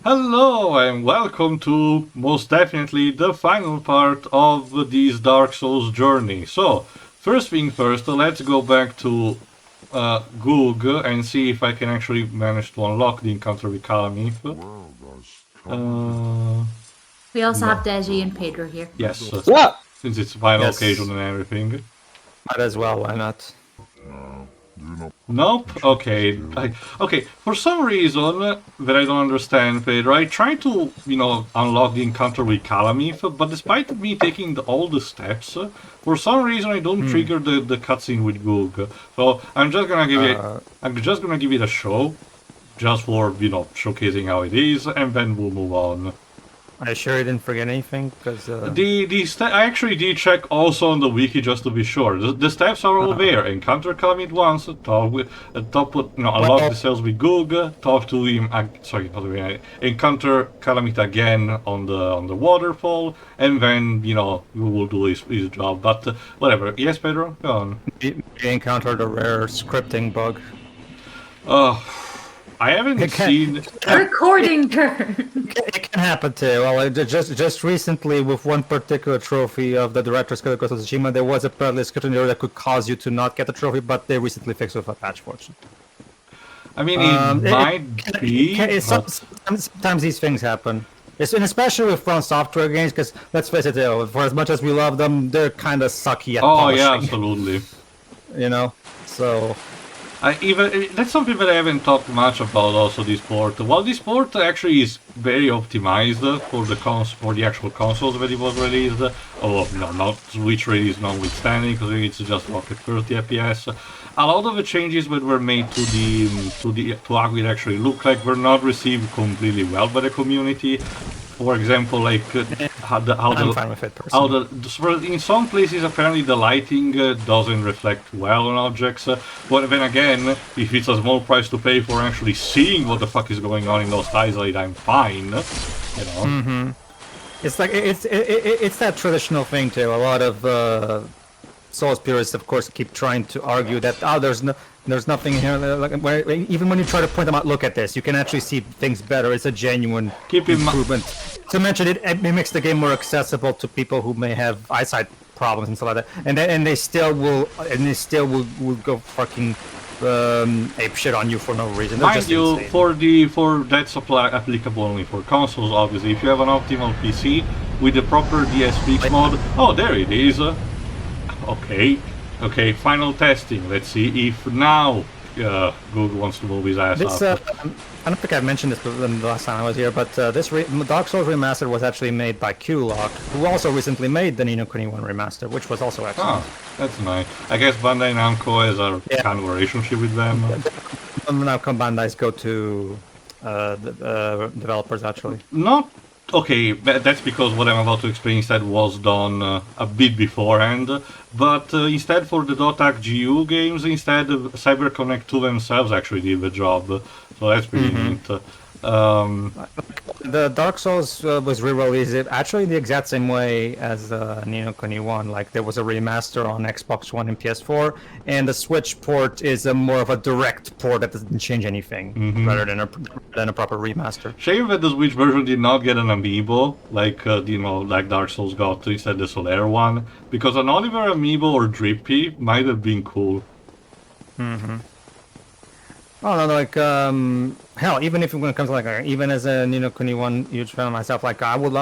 Hello and welcome to most definitely the final part of this Dark Souls journey. So, first thing first, let's go back to Goog and see if I can actually manage to unlock the encounter with Kalameet. We also have Deji and Pedro here. Yes, since it's the final occasion and everything. Might as well, why not? Nope. Okay. Okay. For some reason that I don't understand, Pedro, I tried to, unlock the encounter with Kalameet, but despite me taking all the steps, for some reason I don't trigger the cutscene with Goog. So I'm just gonna give it. I'm just gonna give it a show, just for showcasing how it is, and then we'll move on. Are you sure you didn't forget anything? Because I actually did check also on the wiki just to be sure. The steps are all there. Encounter Kalameet once, unlock the cells with Goog, talk to him. Encounter Kalameet again on the waterfall, and then we will do his job. But whatever. Yes, Pedro, go on. You encountered a rare scripting bug. I haven't seen Recording turn. It can happen too. Well, just recently with one particular trophy of the director's cut of Dejimon, there was a perilous scripting error that could cause you to not get the trophy, but they recently fixed it with a patch, fortunately. I mean, it might be. Sometimes these things happen. And especially with From Software games, because let's face it, for as much as we love them, they're kind of sucky at polishing. Yeah, absolutely. So. That's something that I haven't talked much about. Also, this port. While this port actually is very optimized for the actual consoles that it was released. Not Switch release notwithstanding, because it's just rocket 30 FPS. A lot of the changes that were made to how it actually looked like were not received completely well by the community. For example, like I'm fine with it personally. In some places apparently the lighting doesn't reflect well on objects. But then again, if it's a small price to pay for actually seeing what the fuck is going on in those tiles, I'm fine. It's like it's that traditional thing too. A lot of Souls purists, of course, keep trying to argue that there's nothing here. Even when you try to point them out, look at this. You can actually see things better. It's a genuine improvement. To mention it makes the game more accessible to people who may have eyesight problems and stuff like that. And they still will go fucking ape shit on you for no reason. They're Mind you, for that's applicable only for consoles. Obviously, if you have an optimal PC with the proper DSP mode, there it is. Okay, final testing. Let's see if now Google wants to move his ass up. I don't think I mentioned this the last time I was here, but this Dark Souls Remastered was actually made by Q-Lock, who also recently made the Ni no Kuni 1 Remaster, which was also excellent. That's nice. I guess Bandai Namco has a kind of relationship with them. Namco Bandai's go-to developers, actually. Okay, that's because what I'm about to explain instead was done a bit beforehand, but instead for the .hack GU games, instead CyberConnect 2 themselves actually did the job, so that's pretty neat. The Dark Souls was re-released actually the exact same way as Ni no Kuni 1. Like, there was a remaster on Xbox One and PS4, and the Switch port is more of a direct port that doesn't change anything, rather than a proper remaster. Shame that the Switch version did not get an amiibo, like like Dark Souls got instead the Solaire one, because an Oliver amiibo or Drippy might have been cool. Oh no, like hell, even if when it comes to even as a Ni no Kuni 1 huge fan myself, I would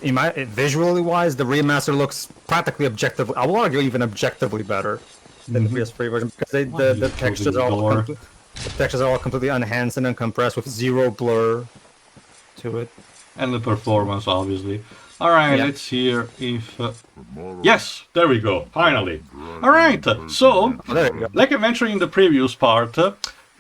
visually wise, the remaster looks practically objectively. I will argue even objectively better than the PS3 version, because the textures are all completely enhanced and uncompressed with zero blur to it, and the performance obviously. All right, let's hear if. Yes, there we go. Finally. All right. So, like I mentioned in the previous part.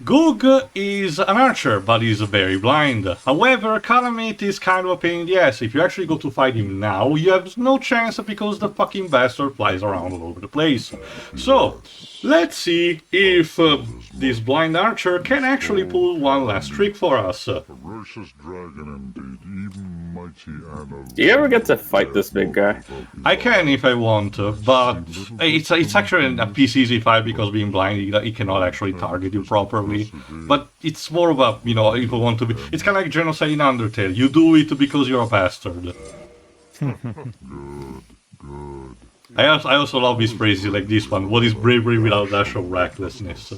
Goog is an archer, but he's very blind. However, Kalameet is kind of a pain in the ass. If you actually go to fight him now, you have no chance because the fucking bastard flies around all over the place. So, let's see if this blind archer can actually pull one last trick for us. Ferocious dragon indeed, even mighty animal. Do you ever get to fight this big guy? I can if I want to, but it's actually a piece easy fight because being blind, he cannot actually target you properly. actually. But it's more of a, you know, if you want to be... It's kind of like genocide in Undertale. You do it because you're a bastard. I also love these phrases like this one. What is bravery without a dash of recklessness?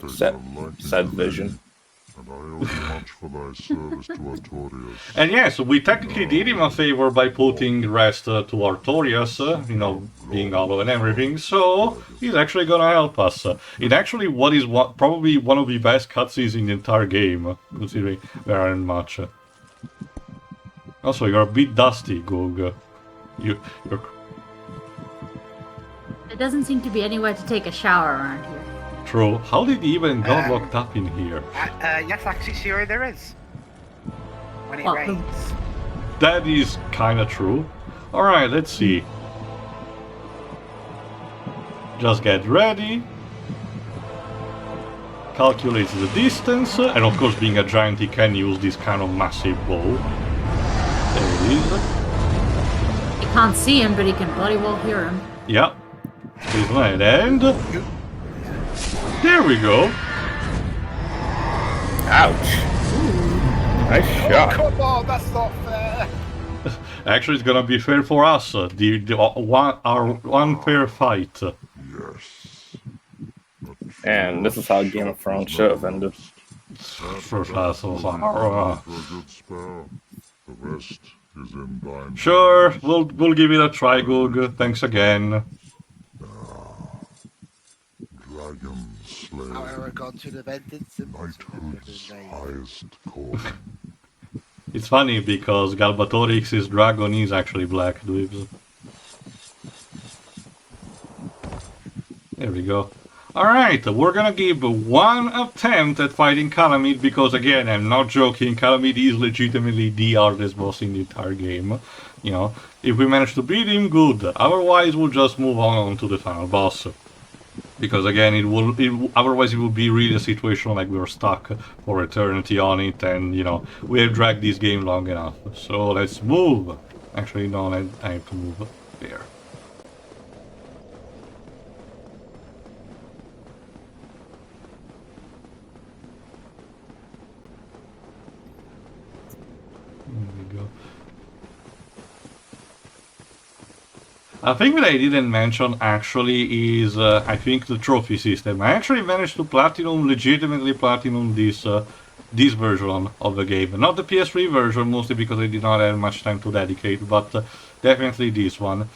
Sad vision. And I owe you much for thy service to Artorias. And yes, we technically did him a favor by putting rest to Artorias, you know, being hollow and everything, so he's actually gonna help us. It actually probably one of the best cutscenes in the entire game, considering there aren't much. Also, you're a bit dusty, Goog. You're... There doesn't seem to be anywhere to take a shower around here. True. How did he even got locked up in here? Yes, actually, sure there is. When it Well, rains. That is kinda true. Alright, let's see. Just get ready. Calculates the distance, and of course being a giant he can use this kind of massive bow. There it is. You can't see him, but he can bloody well hear him. Yeah. He's right, and... There we go! Ouch. Nice shot. Come on, that's not fair. Actually, it's gonna be fair for us. Our unfair fight. Yes. And this is how Game of Thrones should have ended. For us, For a good spell. The rest is in thine. Sure, we'll give it a try, Goog. Thanks again. Dragon Slayer. Our Aragon to the vengeance and Knighthood's highest calling. It's funny because Galbatorix's dragon is actually black, dweebs. There we go. Alright, we're gonna give one attempt at fighting Kalameet because, again, I'm not joking, Kalameet is legitimately the hardest boss in the entire game. You know, if we manage to beat him, good. Otherwise, we'll just move on to the final boss. Because again, otherwise it would be really a situation like we were stuck for eternity on it, and you know, we have dragged this game long enough. So let's move. Actually, no, I have to move there. There we go. A thing that I didn't mention actually is, I think, the trophy system. I actually managed to legitimately platinum this version of the game. Not the PS3 version, mostly because I did not have much time to dedicate, but definitely this one.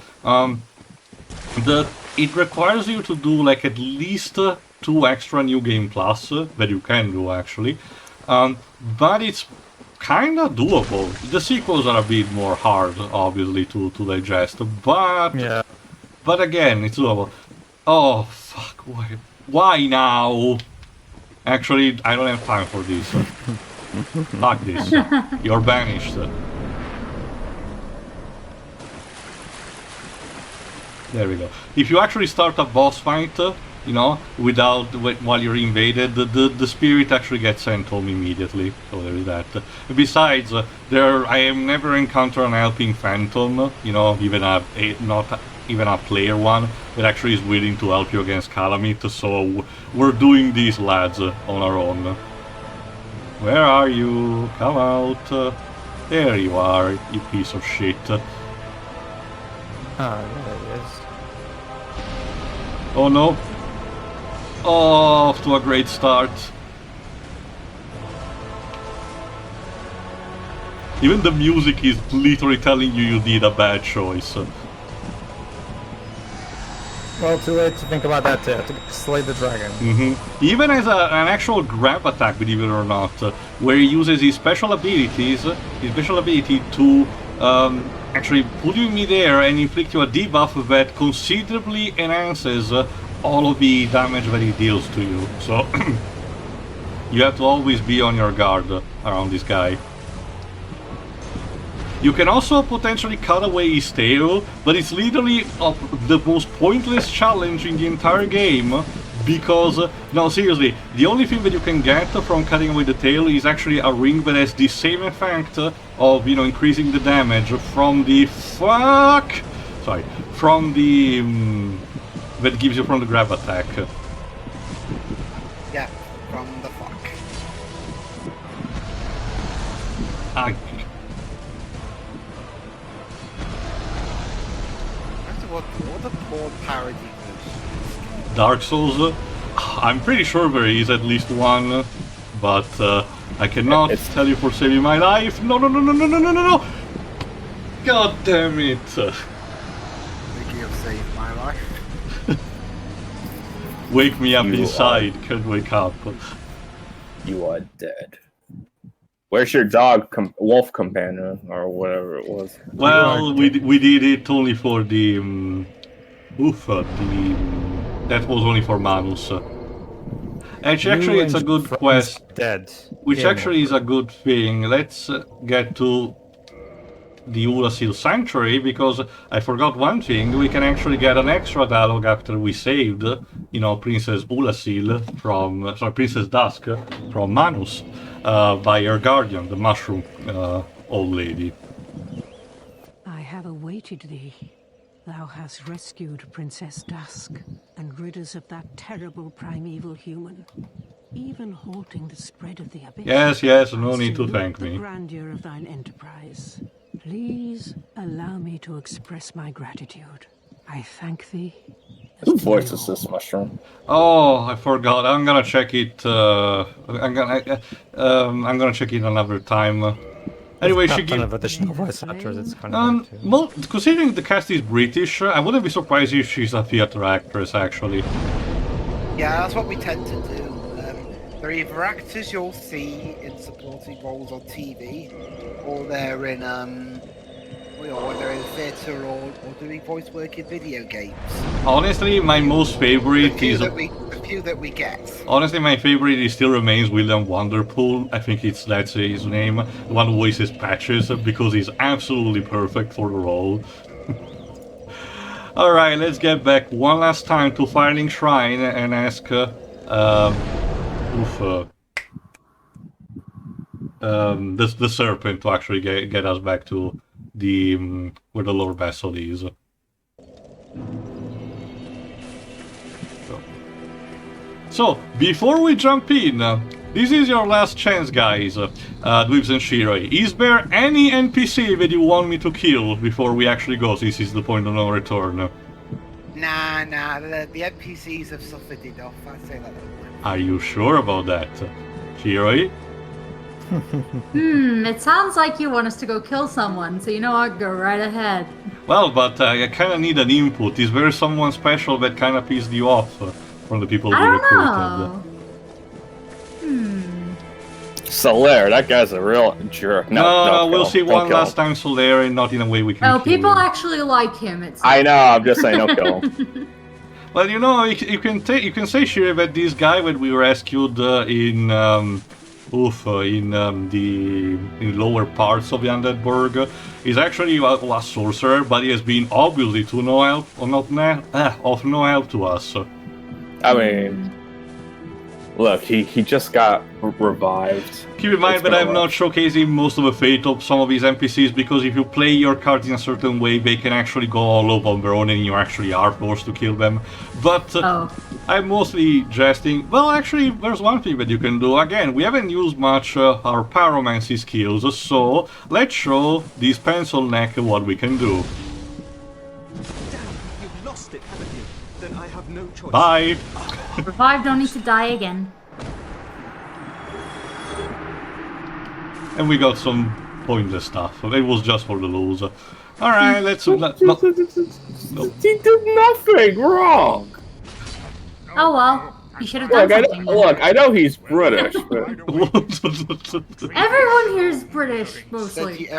It requires you to do like at least 2 extra New Game Plus, that you can do actually, but it's kinda doable. The sequels are a bit more hard, obviously, to digest, but Yeah. but again, it's doable. Oh fuck! Why now? Actually, I don't have time for this. Fuck this. You're banished. There we go. If you actually start a boss fight, you know, while you're invaded, the spirit actually gets sent home immediately. So there is that. Besides, I have never encountered an helping phantom. You know, not even a player one that actually is willing to help you against Kalameet. So we're doing these, lads, on our own. Where are you? Come out. There you are, you piece of shit. Ah, there it is. Oh no. Oh, off to a great start. Even the music is literally telling you did a bad choice. Well, too late to think about that too. To slay the dragon. Even as an actual grab attack, believe it or not, where he uses his special ability to actually put you in midair and inflict you a debuff that considerably enhances all of the damage that he deals to you. So you have to always be on your guard around this guy. You can also potentially cut away his tail, but it's literally the most pointless challenge in the entire game, because, no, seriously, the only thing that you can get from cutting away the tail is actually a ring that has the same effect of, you know, increasing the damage from the that gives you from the grab attack. Yeah. What a poor parody version. Dark Souls. I'm pretty sure there is at least one, but I cannot tell you for saving my life. No, no, no, no, no, no, no, no, no! God damn it! Thinking of saved my life. Wake me up inside. Can't wake up. You are dead. Where's your dog, wolf companion, or whatever it was? Well, we did it only for the that was only for Manus. Actually, it's a good quest. Dead. Which actually is a good thing. Let's get to the Ulasil Sanctuary, because I forgot one thing. We can actually get an extra dialogue after we saved, you know, Princess Ulasil from, sorry, Princess Dusk from Manus, by her guardian, the mushroom old lady. I have awaited thee. Thou hast rescued Princess Dusk and rid us of that terrible primeval human, even halting the spread of the abyss. Yes, yes, no need to thank me. The grandeur of thine enterprise. Please allow me to express my gratitude. I thank thee. Whose voice is this mushroom? Oh, I forgot. I'm gonna check it. I'm gonna check it another time. Anyway, she kind gives of additional voice actors. It's kind of weird too. well, considering the cast is British, I wouldn't be surprised if she's a theater actress. Actually, Yeah, that's what we tend to do. They're either actors you'll see in supporting roles on TV, or they're in they're in theatre or doing voice work in video games. honestly, my most favorite is The few that we get. honestly my favorite is still remains William Wonderpool. I think that's his name. The one who voices Patches, because he's absolutely perfect for the role. All right, let's get back one last time to Firelink Shrine and ask the serpent to actually get us back to the where the Lord Vessel is. So before we jump in, this is your last chance, guys, Dweebs and Shiroi. Is there any NPC that you want me to kill before we actually go? This is the point of no return. Nah, the NPCs have suffered enough. I say that. Are you sure about that, Shiroi? It sounds like you want us to go kill someone, so you know what, go right ahead. Well, but I kind of need an input. Is there someone special that kind of pissed you off from the people we I don't recruited? know. Solaire, that guy's a real jerk. No, we'll see one kill last time Solaire, and not in a way we can Oh, kill people him. actually like him. It's I know, I'm just saying, don't kill him. Well, you know, you can say, Shiroi, that this guy that we rescued in lower parts of the Undead Burg is actually a sorcerer, but he has been obviously of no help to us. I mean, look, he just got revived. Keep in mind that I'm not showcasing most of the fate of some of these NPCs, because if you play your cards in a certain way, they can actually go all up on their own and you actually are forced to kill them. But I'm mostly jesting. Well, actually, there's one thing that you can do. Again, we haven't used much our pyromancy skills, so let's show this pencil neck what we can do. Damn, you've lost it, haven't you? Then I have no choice. Bye! Revive, don't need to die again. And we got some pointless stuff. It was just for the lose. Alright, let's... No. He did nothing wrong! Oh well, you should have done something. Look, I know he's British, but... Everyone here is British, mostly.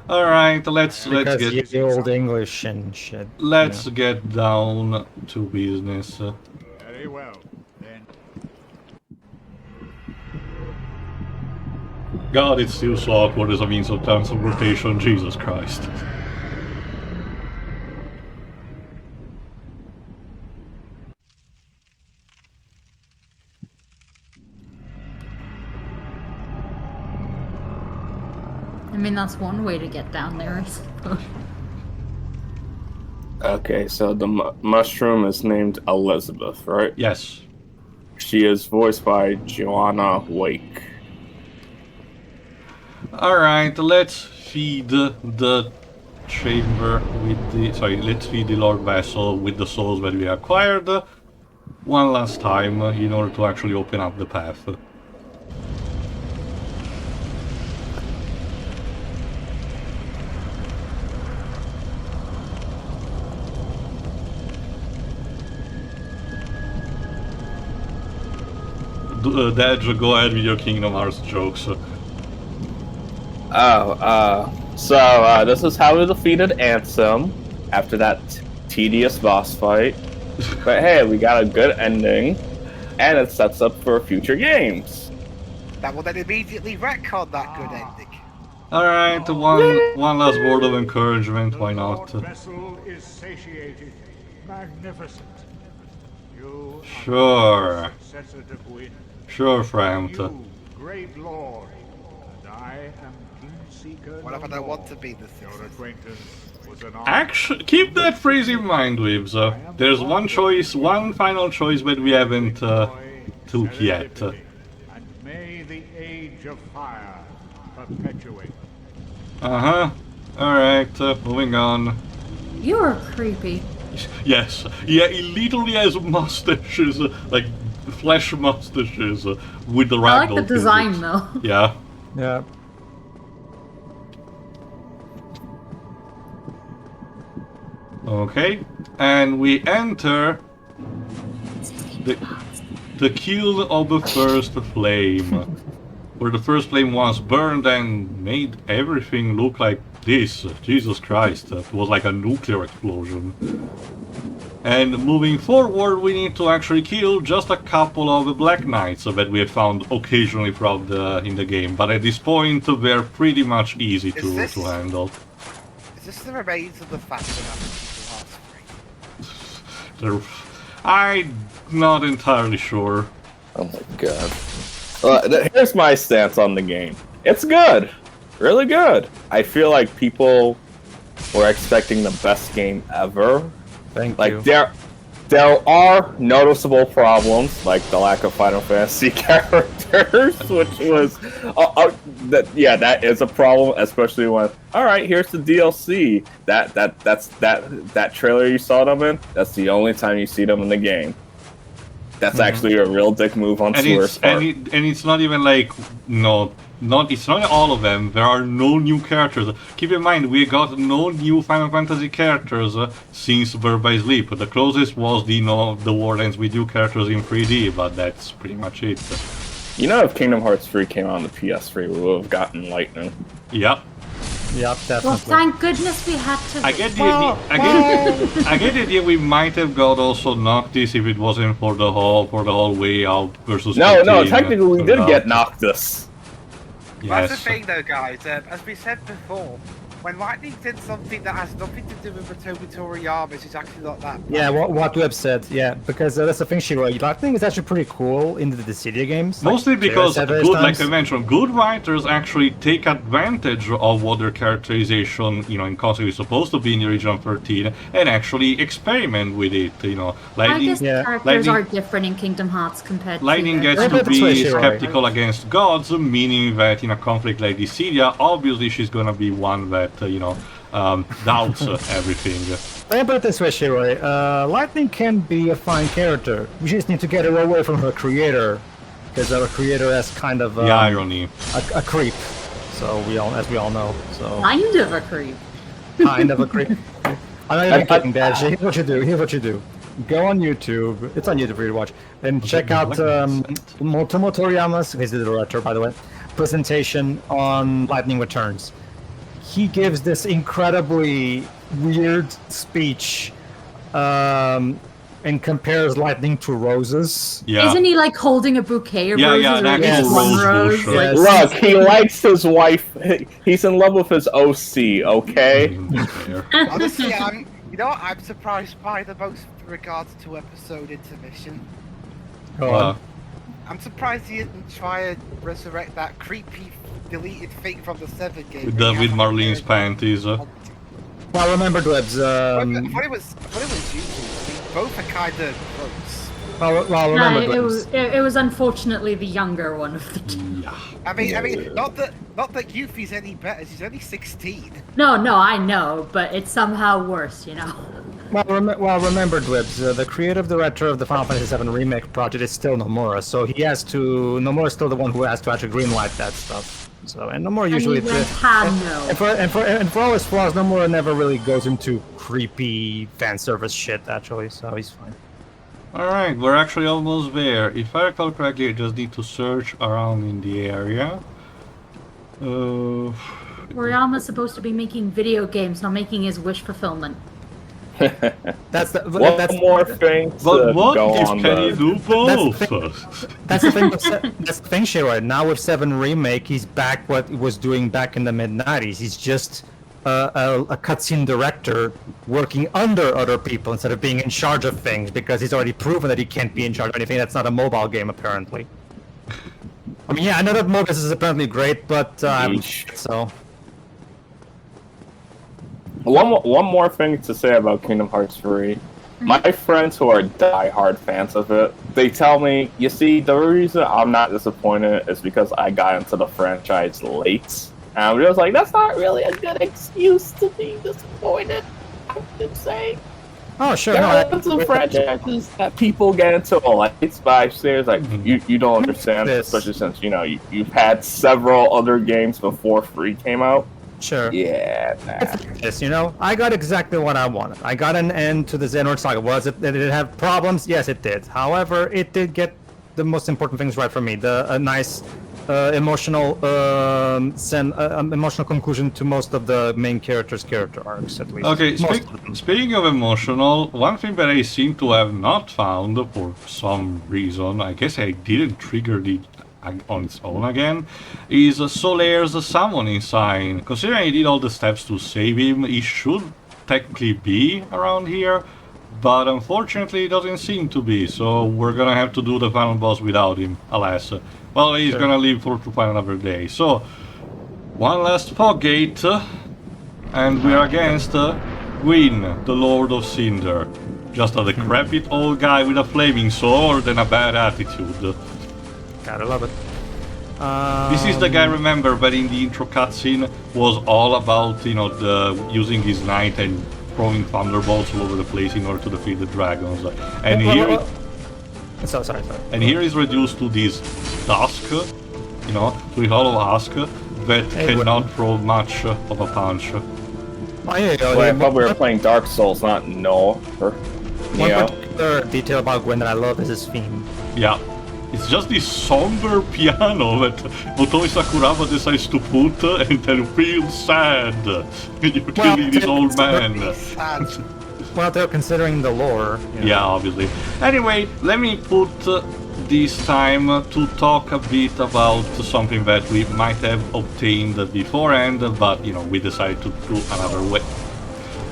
Alright, let's Because get the old English and shit. let's get down to business. Very well, then. God, it's still so awkward as a means of transportation, Jesus Christ. I mean, that's one way to get down there, I suppose. Okay, so the mushroom is named Elizabeth, right? Yes. She is voiced by Joanna Wake. Alright, let's feed the chamber with the... Sorry, let's feed the Lord Vessel with the souls that we acquired one last time in order to actually open up the path. Dej, go ahead with your Kingdom Hearts jokes. So this is how we defeated Ansem after that tedious boss fight. But hey, we got a good ending, and it sets up for future games. That will then immediately retcon that good ending. Alright, one last word of encouragement, why not? The vessel is satiated. Magnificent. You Sure. successor to Gwyn. Sure, Frampt. You, great lord, and I am Kingseeker. What if I don't want to be the Your successor? acquaintance was an honor. Actually, keep that phrase in mind, Weebs. There's one choice, one final choice that we haven't took yet. And may the age of fire perpetuate. Uh-huh. Alright, moving on. You are creepy. Yes, yeah, he literally has mustaches, like flesh mustaches, with the I like ragdoll the design physics. though. Yeah. Yeah. Okay, and we enter the Kiln of the First Flame, where the first flame was burned and made everything look like this. Jesus Christ, it was like a nuclear explosion. And moving forward, we need to actually kill just a couple of Black Knights that we have found occasionally throughout in the game, but at this point they're pretty much easy to handle. Is this the remains of the faction after Kingdom Hearts 3? I'm not entirely sure. Oh my god. Here's my stance on the game. It's good. Really good. I feel like people were expecting the best game ever. Thank Like, you. there are noticeable problems, like the lack of Final Fantasy characters, which was... that is a problem, especially when... Alright, here's the DLC. That trailer you saw them in, that's the only time you see them in the game. That's actually a real dick move on Swear's part. And it's not even like it's not all of them. There are no new characters. Keep in mind, we got no new Final Fantasy characters since Birth by Sleep. The closest was the Wardens with new characters in 3D, but that's pretty much it. You know, if Kingdom Hearts 3 came out on the PS3, we would have gotten Lightning. Yep. Yep, definitely. Well, thank goodness we had to. I get the idea we might have got also Noctis if it wasn't for the whole way out versus. No, 15, technically we did get Noctis. That's the Yes. thing though, guys, as we said before, when Lightning did something that has nothing to do with Matomi Toriyama's, it's actually not that bad. Yeah, what we have said, yeah, because that's the thing, Shiro. Lightning is actually pretty cool in the Dissidia games. Mostly like, because, Sarah said good, various like I times. mentioned, good writers actually take advantage of what their characterization, in concept is supposed to be in the Region 13, and actually experiment with it. I Lightning, guess Yeah. characters Lightning- are different in Kingdom Hearts compared Lightning to... gets Yeah, to but that's what be she wrote. skeptical against gods, meaning that in a conflict like Dissidia, obviously she's gonna be one that, doubts everything. Let me put it this way, Shiroi. Lightning can be a fine character. We just need to get her away from her creator, because our creator has kind of The irony. a creep. So as we all know. So Kind of a creep. kind of a creep. I'm not even kidding, Dad. Here's what you do. Here's what you do. Go on YouTube. It's on YouTube for you to watch. And check out Motomo Toriyama's, he's the director, by the way, presentation on Lightning Returns. He gives this incredibly weird speech and compares lightning to roses. Yeah. Isn't he like holding a bouquet of Yeah, roses? yeah, an or actual just one rose rose? bush. Like, Yes. Look, he likes his wife. He's in love with his OC, okay? Honestly, I'm surprised by the most with regards to episode intermission. Go on. I'm surprised he didn't try and resurrect that creepy deleted thing from the 7 game. With Marlene's panties. Well, remember, Dwebs, I thought it was useful. I mean, both are kind of gross. Well, remember, it was unfortunately the younger one of the two. Yeah. I mean, not that Yuffie's any better. She's only 16. No, I know, but it's somehow worse, you know. Well, remember, Dwibs, the creative director of the Final Fantasy VII Remake project is still Nomura, so he has to... Nomura's still the one who has to actually greenlight that stuff. So, and Nomura usually... And he went, and for all his flaws, Nomura never really goes into creepy fan service shit, actually, so he's fine. Alright, we're actually almost there. If I recall correctly, I just need to search around in the area. Toriyama's supposed to be making video games, not making his wish fulfillment. That's the One more thing to But what go if on can the... you do both? That's the thing. That's the thing, Shiro. Now with 7 Remake, he's back what he was doing back in the mid-90s. He's just a cutscene director working under other people instead of being in charge of things, because he's already proven that he can't be in charge of anything. That's not a mobile game, apparently. I mean, yeah, I know that Mogus is apparently great, but so. One more thing to say about Kingdom Hearts 3. My friends who are die-hard fans of it, they tell me, you see, the reason I'm not disappointed is because I got into the franchise late. And I'm just like, that's not really a good excuse to be disappointed, I would say. Oh, sure. There are some franchises that people get into late, but I say it's like, you don't understand, especially since, you know, you've had several other games before 3 came out. Sure. Yeah. Yes, you know, I got exactly what I wanted. I got an end to the Xehanort Saga. Did it have problems? Yes, it did. However, it did get the most important things right for me. A nice emotional emotional conclusion to most of the main character arcs, at least. Okay, speaking of emotional, one thing that I seem to have not found for some reason, I guess I didn't trigger the on its own again, is Solaire's summoning sign. Considering he did all the steps to save him, he should technically be around here, but unfortunately it doesn't seem to be, so we're gonna have to do the final boss without him, alas. Well, he's gonna leave to find another day. So, one last fog gate, and we're against Gwyn, the Lord of Cinder. Just a decrepit old guy with a flaming sword and a bad attitude. Gotta love it. This is the guy, remember, that in the intro cutscene was all about, you know, using his knight and throwing thunderbolts all over the place in order to defeat the dragons. And Sorry. And here is reduced to this husk, you know, to a hollow husk that cannot throw much of a punch. Oh, yeah, well, I thought we were playing Dark Souls, not No. One particular detail about Gwyn that I love is his theme. Yeah. It's just this somber piano that Motoi Sakuraba decides to put and then feel sad. You're killing this old man. Well, they're considering the lore. You know. Yeah, obviously. Anyway, let me put this time to talk a bit about something that we might have obtained beforehand, but, you know, we decided to do another way.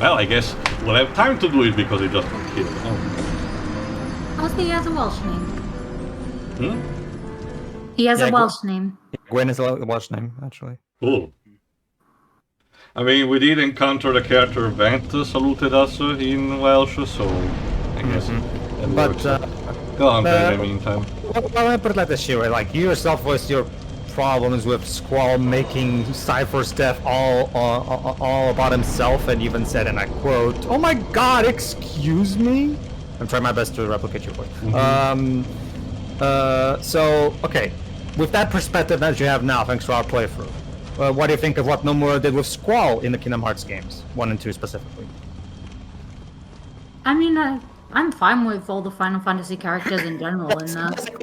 Well, I guess we'll have time to do it because it just got killed. Also, he has a Welsh name. Hmm? He has a Welsh name. Gwyn is a Welsh name, actually. Cool. I mean, we did encounter the character Vent saluted us in Welsh, so I guess that works. Go on, in the meantime. Well, I put it like this, Shiro. Like, you yourself voiced your problems with Squall making Cypher's death all about himself, and even said, and I quote, "Oh my God, excuse me." I'm trying my best to replicate your voice. So, okay, with that perspective that you have now, thanks to our playthrough, what do you think of what Nomura did with Squall in the Kingdom Hearts games, 1 and 2 specifically? I mean, I'm fine with all the Final Fantasy characters in general.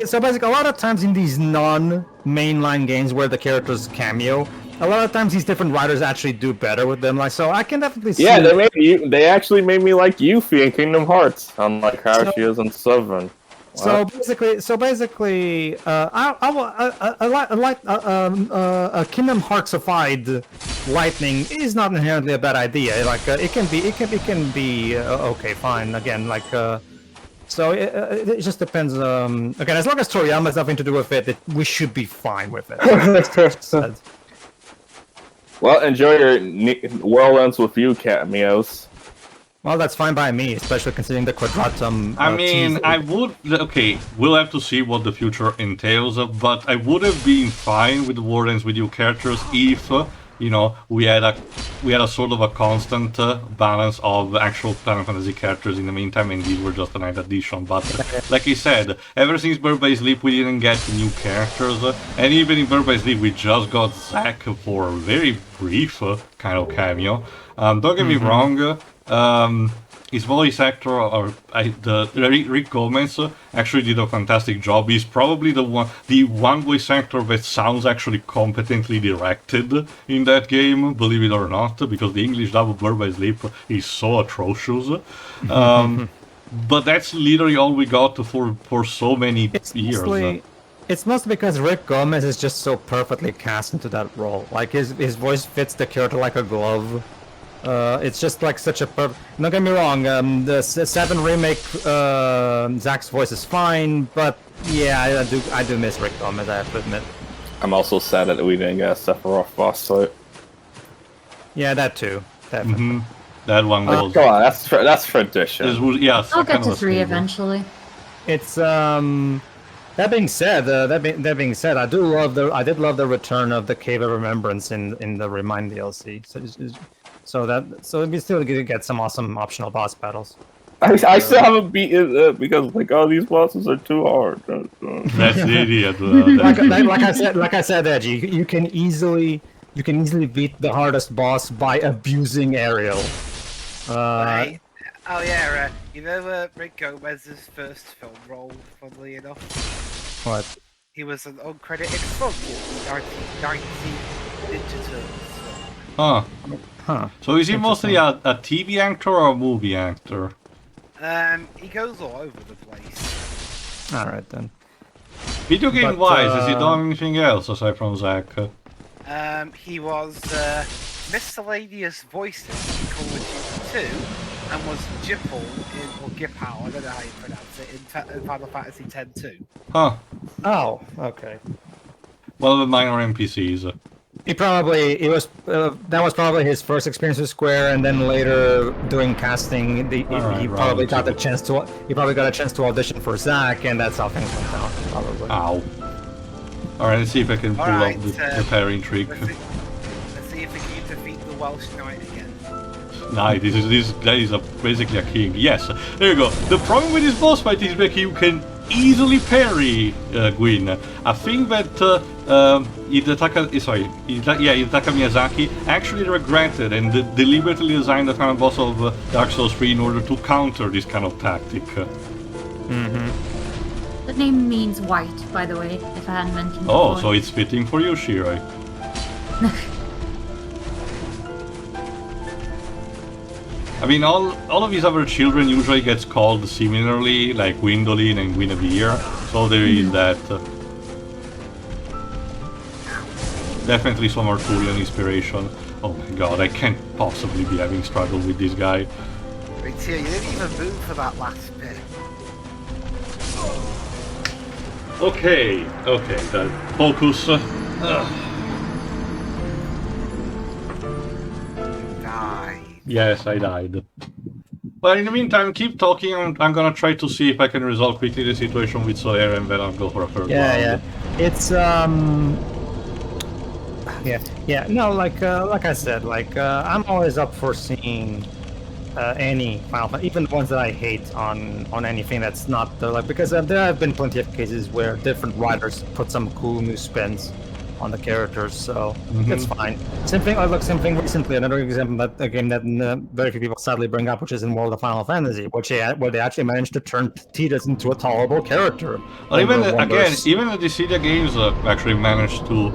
So basically, a lot of times in these non-mainline games where the characters cameo, a lot of times these different writers actually do better with them. Like, so I can definitely see. Yeah, they actually made me like Yuffie in Kingdom Hearts, unlike how she is in 7. So basically, a Kingdom Heartsified lightning is not inherently a bad idea. Like it can be okay, fine. Again, like so it just depends. Again, as long as Toriyama has nothing to do with it, we should be fine with it. Well, enjoy your World Ends With You cameos. Well, that's fine by me, especially considering the Quadratum. I mean, teaser. I would... Okay, we'll have to see what the future entails, but I would have been fine with the Wardens with new characters if, you know, we had a sort of a constant balance of actual Final Fantasy characters in the meantime, and these were just a night addition. But, like I said, ever since Birth by Sleep we didn't get new characters, and even in Birth by Sleep we just got Zack for a very brief kind of cameo. Don't get me wrong, his voice actor, Rick Gomez, actually did a fantastic job. He's probably the one voice actor that sounds actually competently directed in that game, believe it or not, because the English dub of Birth by Sleep is so atrocious. But that's literally all we got for so many years. It's mostly because Rick Gomez is just so perfectly cast into that role. Like, his voice fits the character like a glove. It's just like such a perfect... Don't get me wrong, the 7 remake, Zack's voice is fine, but yeah, I do miss Rick Gomez, I have to admit. I'm also sad that we didn't get a Sephiroth boss fight. Yeah, that too, definitely. That one was... Come on, that's tradition. Yes, I'll get to 3 eventually. It's, that being said, I did love the return of the Cave of Remembrance in the Remind DLC. So we still get some awesome optional boss battles. I still haven't beaten it because like these bosses are too hard. That's the idiot. Like I said, Edgy, you can easily beat the hardest boss by abusing Ariel. Right. Oh yeah, you know Rick Gomez's first film role, funnily enough? What? He was an uncredited frog in the 1990 Ninja Turtles. Huh. So is he mostly a TV actor or a movie actor? He goes all over the place. Alright then. Video game wise, has he done anything else aside from Zack? He was miscellaneous voices in Call of Duty 2 and was Gipple or Gipal, I don't know how you pronounce it, in Final Fantasy X-2. Huh. Oh, okay. One of the minor NPCs. That was probably his first experience with Square, and then later doing casting, he probably got a chance to audition for Zack, and that's how things went down, probably. Ow. Alright, let's see if I can pull up the pairing trick. Let's see if we can defeat the Welsh Knight again. Nice, that is basically a king. Yes, there you go. The problem with this boss fight is that you can easily parry Gwyn. I think that Hidetaka Miyazaki actually regretted and deliberately designed the final boss of Dark Souls 3 in order to counter this kind of tactic. The name means white, by the way, if I hadn't mentioned Oh, before. so it's fitting for you, Shirai. I mean, all of his other children usually gets called similarly, like Gwyndolin and Guinevere, so there is that. Definitely some Arthurian inspiration. Oh my god, I can't possibly be having struggled with this guy. Wait till you didn't even move for that last bit. Okay, focus. Die. Yes, I died. But in the meantime, keep talking. I'm gonna try to see if I can resolve quickly the situation with Solaire, and then I'll go for a third round. Yeah. It's No, like I said, I'm always up for seeing any Final Fantasy, even the ones that I hate on anything that's not because there have been plenty of cases where different writers put some cool new spins on the characters, so it's fine. Same thing recently, another example, that a game that very few people sadly bring up, which is in World of Final Fantasy, where they actually managed to turn Tidus into a tolerable character. Well, even the Dissidia games actually managed to.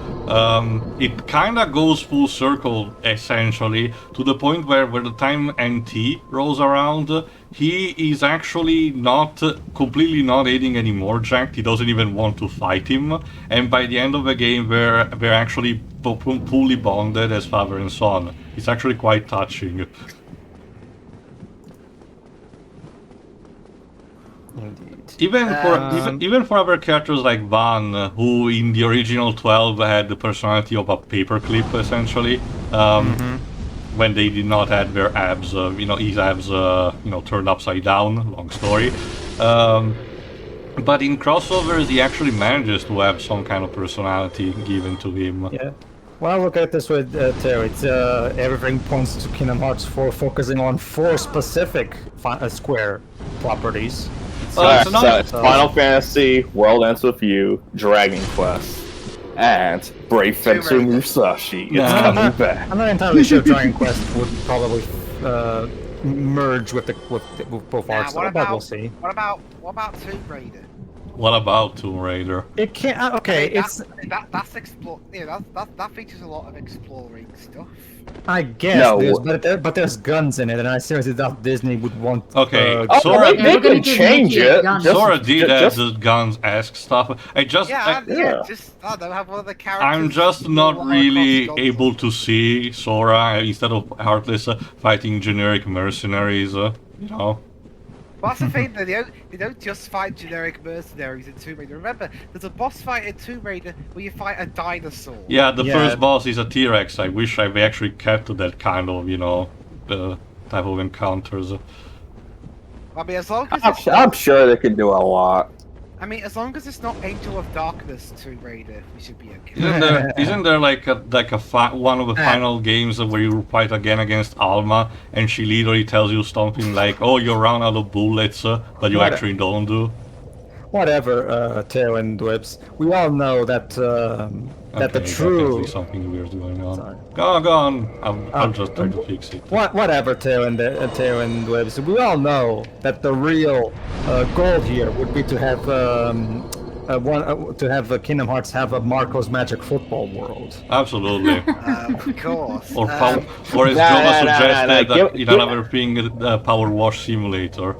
It kind of goes full circle, essentially, to the point where the time NT rolls around, he is actually completely not aiding anymore Jack. He doesn't even want to fight him, and by the end of the game, they're actually fully bonded as father and son. It's actually quite touching. Indeed. Even for other characters like Van, who in the original 12 had the personality of a paperclip, essentially. when they did not have their abs, his abs, turned upside down. Long story. But in crossovers, he actually manages to have some kind of personality given to him. Yeah. Well, look at it this way, too. It's everything points to Kingdom Hearts 4 focusing on 4 specific Square properties. So it's Final Fantasy, World Ends With You, Dragon Quest, and Brave Fencer Musashi. It's coming back. I'm not entirely sure Dragon Quest would probably merge with both arcs, but we'll see. What about Tomb Raider? What about Tomb Raider? It can't. Okay, that's explore. Yeah, that features a lot of exploring stuff. I guess, but there's guns in it, and I seriously doubt Disney would want. Okay, Sora, they can change it. Sora did have the guns-esque stuff. I don't have one of the characters. I'm just not really able to see Sora instead of Heartless fighting generic mercenaries. Well, that's the thing, though. They don't just fight generic mercenaries in Tomb Raider. Remember, there's a boss fight in Tomb Raider where you fight a dinosaur. Yeah, the first boss is a T-Rex. I wish they actually kept that kind of, type of encounters. I mean, as long as I'm sure they can do a lot. I mean, as long as it's not Angel of Darkness Tomb Raider, we should be okay. Isn't there one of the final games where you fight again against Alma, and she literally tells you something like, "Oh, you run out of bullets," but you actually don't do. Whatever, Tail and Whips. We all know that that the true something weird going on. Sorry. Go on. I'm just trying to fix it. Whatever, Tail and Whips. We all know that the real goal here would be to have Kingdom Hearts have a Marco's Magic Football World. Absolutely. Of course. Or as Jonah suggested, another thing, Power Wash Simulator.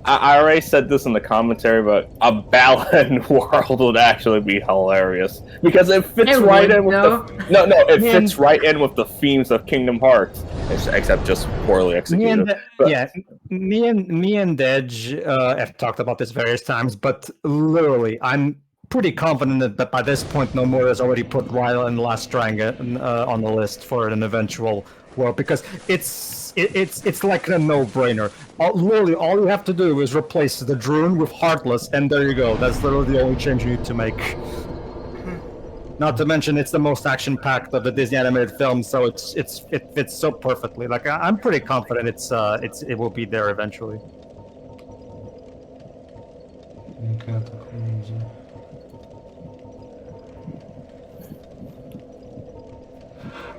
I already said this in the commentary, but a Balan world would actually be hilarious because it fits fits right in with the themes of Kingdom Hearts, except just poorly executed. Me and Dej have talked about this various times, but literally, I'm pretty confident that by this point, Nomura has already put Ryle and Last Dragon on the list for an eventual world because it's like a no-brainer. Literally, all you have to do is replace the Droon with Heartless, and there you go. That's literally the only change you need to make. Not to mention, it's the most action-packed of the Disney animated films, so it fits so perfectly. Like I'm pretty confident it will be there eventually.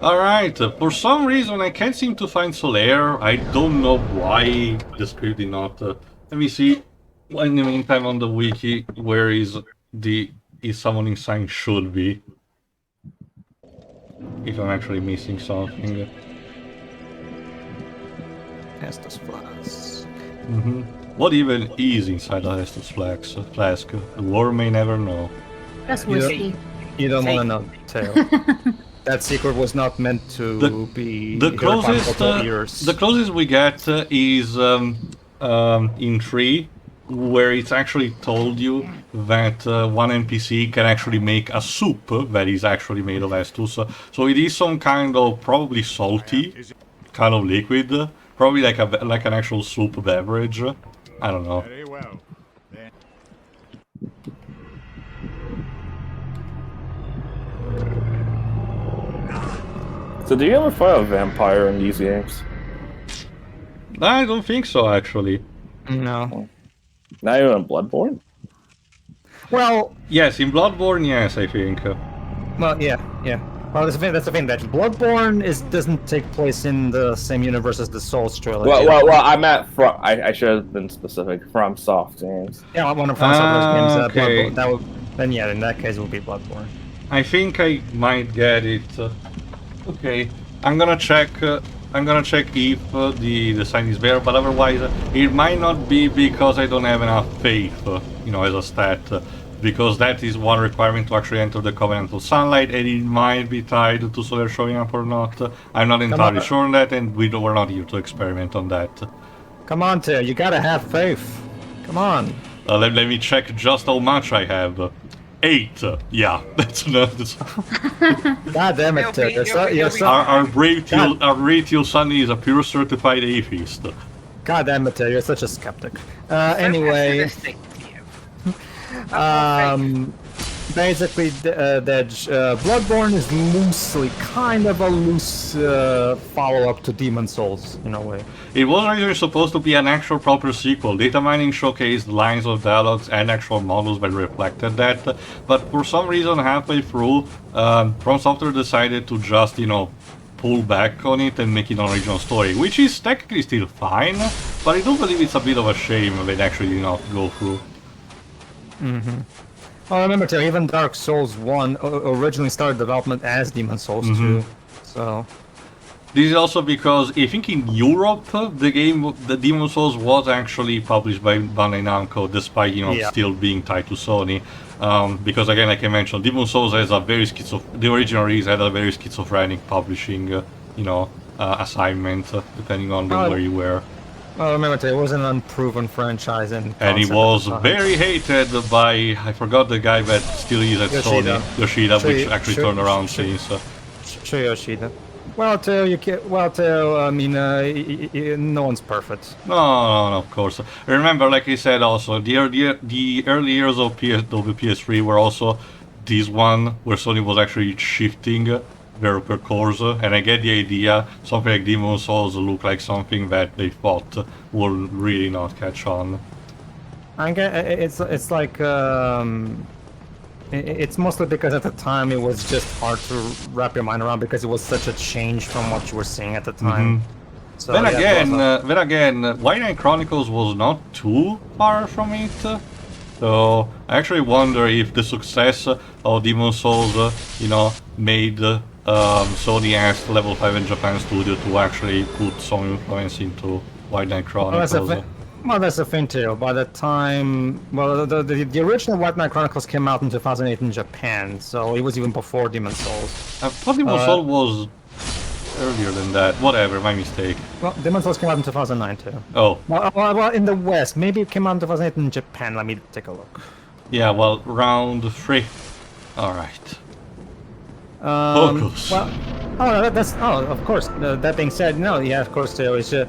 Alright, for some reason I can't seem to find Solaire. I don't know why the script did not... let me see, in the meantime on the wiki, where is summoning sign should be. If I'm actually missing something. Estus Flask. What even is inside the Estus Flask? The world may never know. That's whiskey. You don't want to know, Tail. That secret was not meant to be the closest we get is in 3, where it's actually told you that one NPC can actually make a soup that is actually made of Estus. So it is some kind of probably salty kind of liquid, probably like an actual soup beverage. I don't know. Very well. So do you ever fight a vampire in these games? I don't think so, actually. No. Not even in Bloodborne? Well... Yes, in Bloodborne, yes, I think. Well, yeah. Well, that's the thing, that Bloodborne doesn't take place in the same universe as the Souls trilogy. Well, I'm at I should have been specific. From Soft games. Yeah, one of From Software's games. Okay. Then in that case, it would be Bloodborne. I think I might get it. Okay, I'm gonna check if the sign is there, but otherwise it might not be because I don't have enough faith, as a stat, because that is one requirement to actually enter the Covenant of Sunlight, and it might be tied to Solaire showing up or not. I'm not entirely sure on that, and we're not here to experiment on that. Come on, Tail, you gotta have faith. Come on. Let me check just how much I have. 8. Yeah, that's not. God damn it, Our brave Teosunny is a pure certified atheist. God damn it, you're such a skeptic. Anyway, basically, Bloodborne is loosely, kind of a loose follow-up to Demon Souls, in a way. It was originally supposed to be an actual proper sequel. Data mining showcased lines of dialogues and actual models that reflected that, but for some reason halfway through, From Software decided to just, pull back on it and make it an original story, which is technically still fine, but I do believe it's a bit of a shame that actually did not go through. Well, remember too, even Dark Souls 1 originally started development as Demon Souls 2, so... This is also because I think in Europe, the Demon Souls was actually published by Bandai Namco, despite, still being tied to Sony. Because again, like I mentioned, Demon Souls has a very the original release had a very schizophrenic publishing, assignment, depending on where you were. Well, remember, it was an unproven franchise, and it was very hated by, I forgot the guy that still is at Sony, Yoshida, which actually turned around since. Sure, Yoshida. Well, Teo, I mean, no one's perfect. No, of course. Remember, like I said, also the early years of PS3 were also this one where Sony was actually shifting their course, and I get the idea. Something like Demon Souls looked like something that they thought would really not catch on. I get it's like. It's mostly because at the time it was just hard to wrap your mind around because it was such a change from what you were seeing at the time. So, then again, White Knight Chronicles was not too far from it. So I actually wonder if the success of Demon Souls, made Sony asked Level 5 in Japan studio to actually put some influence into White Knight Chronicles. Well, that's the thing too. By the time, the original White Knight Chronicles came out in 2008 in Japan, so it was even before Demon Souls. I thought Demon Souls was earlier than that. Whatever, my mistake. Well, Demon Souls came out in 2009 too. Oh. Well, in the West, maybe it came out in 2008 in Japan. Let me take a look. Yeah, well, round 3. All right. Focus. Well, of course. That being said, of course, there is the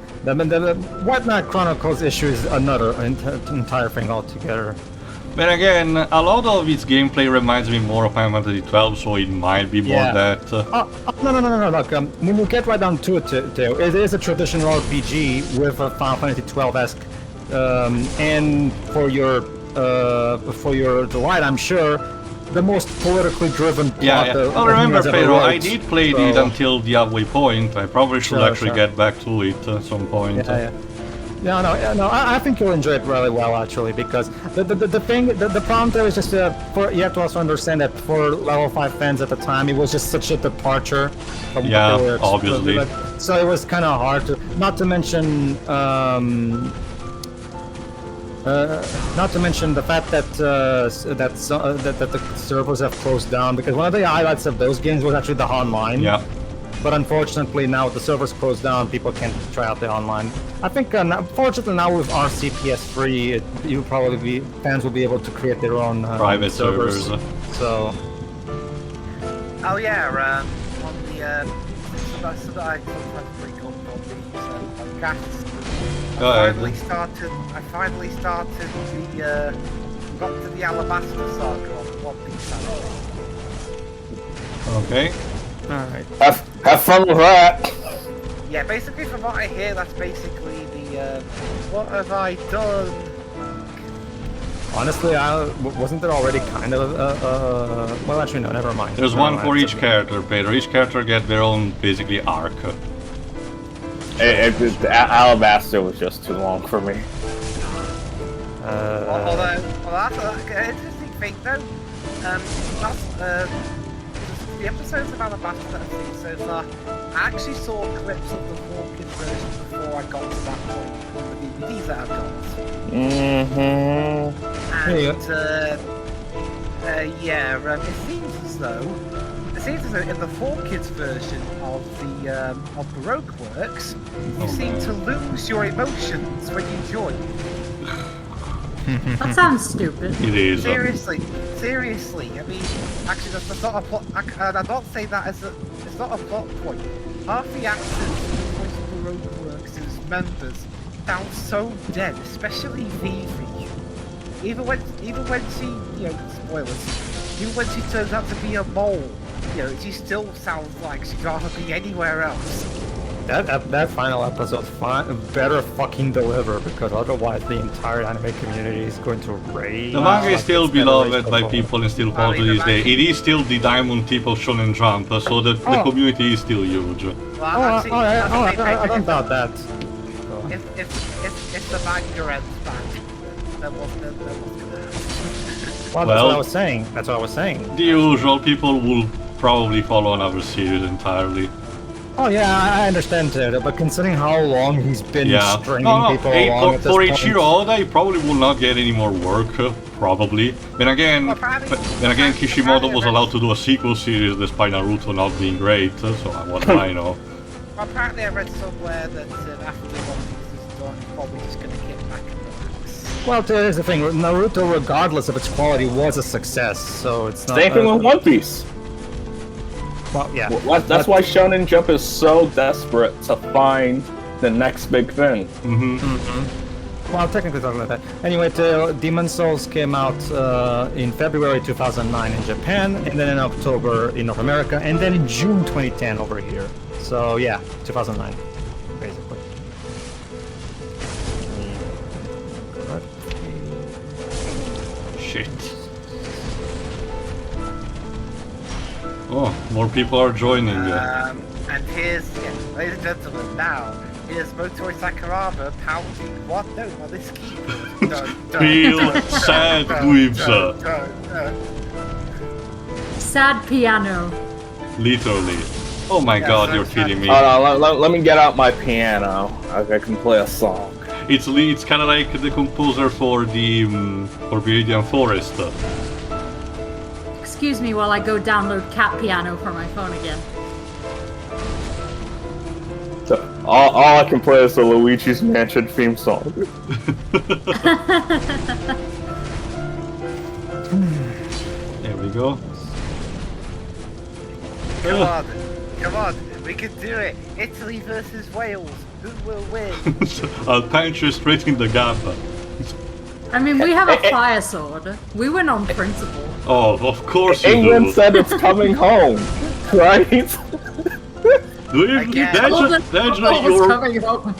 White Knight Chronicles issue is another entire thing altogether. But again, a lot of its gameplay reminds me more of Final Fantasy 12, so it might be more that. No. Look, when you get right down to it, it is a traditional RPG with a Final Fantasy 12-esque, and for your delight, I'm sure. The most politically driven plot. Yeah. Oh, remember, Pedro, I did play it until the halfway point. I probably should get back to it at some point. I think you'll enjoy it really well, actually, because the problem there is just you have to also understand that for Level 5 fans at the time, it was just such a departure from what they were obviously. So it was kind of hard to, not to mention the fact that the servers have closed down, because one of the highlights of those games was actually the online. Yeah. But unfortunately, now with the servers closed down, people can't try out the online. I think, fortunately, now with RCPS3, fans will be able to create their own private servers. So. Oh yeah, on the so that I sometimes bring up on these podcasts. I finally started got to the Alabaster Saga on One Piece anime. Okay. Alright. Have fun with that! Yeah, basically from what I hear, that's basically the, what have I done? Honestly, wasn't there already kind of well, actually, no, never mind. There's one for each character, Pedro. Each character get their own, basically, arc. Alabaster was just too long for me. Although, that's an interesting thing though. The episodes of Alabaster that I've seen so far, I actually saw clips of the 4-Kids version before I got to that point on the DVDs that I've got. And it seems as though in the 4-Kids version of the Baroque works, you seem to lose your emotions when you join. That sounds stupid. It is. Seriously. I mean, actually, that's not a plot. I'm not saying that as a. It's not a plot point. Half the actors in the roadworks as members sound so dead, especially Vivi. Even when she, spoilers. Even when she turns out to be a mole, she still sounds like she'd rather be anywhere else. That final episode better fucking deliver, because otherwise the entire anime community is going to rage. The manga is still beloved by people and still followed to this day. It is still the diamond tip of Shonen Jump, so the community is still huge. I don't doubt that. If the manga ends bad, then what's gonna happen? Well, that's what I was saying. That's what I was saying. The usual people will probably follow another series entirely. Oh yeah, I understand that, but considering how long he's been stringing people along at this for point... Ichiro Oda, he probably will not get any more work, probably. Then again, Kishimoto was allowed to do a sequel series despite Naruto not being great, so what do I know? Well, apparently I read somewhere that after One Piece is done, he's probably just going to get back in the books. Well, here's the thing, Naruto, regardless of its quality, was a success, so it's not... Same thing with One Piece. Well, yeah. That's why Shonen Jump is so desperate to find the next big thing. Well, technically talking about that. Anyway, Demon Souls came out in February 2009 in Japan, and then in October in North America, and then in June 2010 over here. So yeah, 2009, basically. Shit. Oh, more people are joining. And here's, ladies and gentlemen, now, here's Motori Sakuraba pounding one note on this keyboard. Feel sad, Dweebs. Sad piano. Literally. Oh my god, you're kidding me. Hold on, let me get out my piano. I can play a song. It's kind of like the composer for the Viridian Forest. Excuse me while I go download Cat Piano for my phone again. So, all I can play is the Luigi's Mansion theme song. There we go. Come on, we can do it. Italy versus Wales. Who will win? I'll punch you straight in the gap. I mean, we have a fire sword. We went on principle. Oh, of course you England do. said it's coming home, right? That's coming home.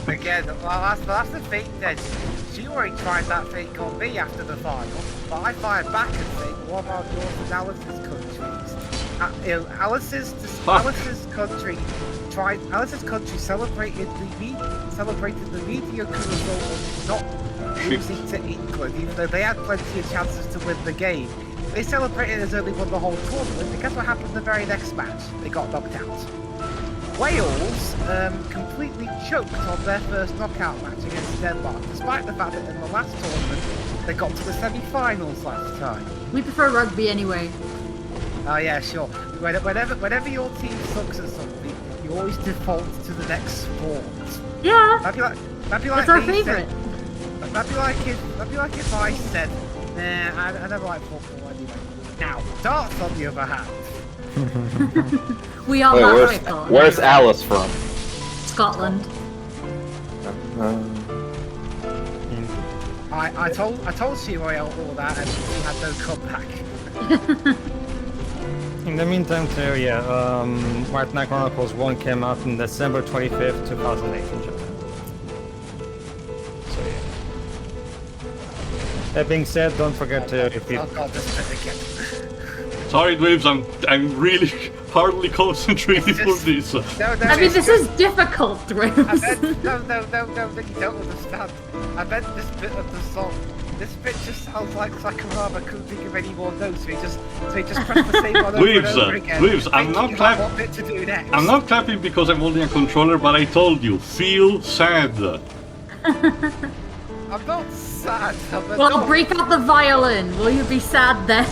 Again, well, that's the thing then. She already tried that thing on me after the final, but I fired back and said, what about yours and Alice's countries? Alice's country celebrated the mediocre result of not losing to England, even though they had plenty of chances to win the game. They celebrated as though they won the whole tournament, because what happened in the very next match? They got knocked out. Wales completely choked on their first knockout match against Denmark, despite the fact that in the last tournament they got to the semi-finals last time. We prefer rugby anyway. Oh yeah, sure. Whenever your team sucks at something, you always default to the next sport. Yeah. That'd be like that's our favorite. That'd be like if I said, nah, I never like football anyway. Now, darts on the other hand. We are not where's Alice from? Scotland. I told she all that and she had no comeback. In the meantime, too, yeah, White Knight Chronicles 1 came out on December 25th, 2008 in Japan. So yeah. That being said, don't forget to... Oh god, this bit again. Sorry, Dweebs, I'm really hardly concentrating for this. No, I mean, this is difficult, Dweebs. No, you don't understand. I meant this bit of the song. This bit just sounds like Sakuraba couldn't think of any more notes, so he just pressed the same one over and over again. Dweebs, I'm not clapping. What bit to do next. I'm not clapping because I'm holding a controller, but I told you, feel sad. I'm not sad. Well, break out the violin. Will you be sad then?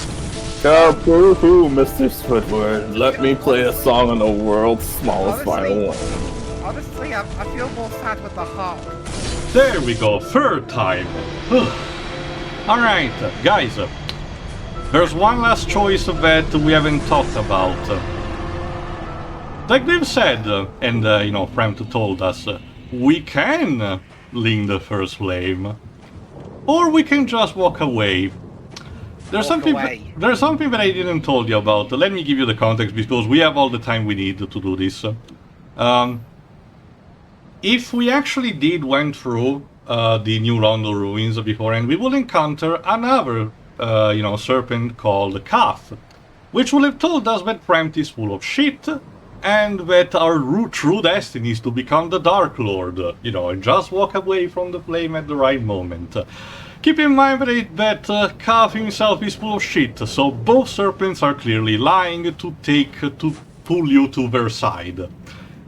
Oh, boo-hoo, Mr. Squidward. Let me play a song on the world's smallest violin. Honestly, I feel more sad with the harp. There we go, third time. Alright, guys. There's one last choice that we haven't talked about. Like they've said, and you know, Frampt told us, we can link the first flame. Or we can just walk away. There's something that I didn't told you about. Let me give you the context because we have all the time we need to do this. If we actually went through the New Rondo ruins beforehand, we will encounter another, you know, serpent called Kath, which will have told us that Frampt is full of shit, and that our true destiny is to become the Dark Lord, you know, and just walk away from the flame at the right moment. Keep in mind that Kath himself is full of shit, so both serpents are clearly lying to pull you to their side.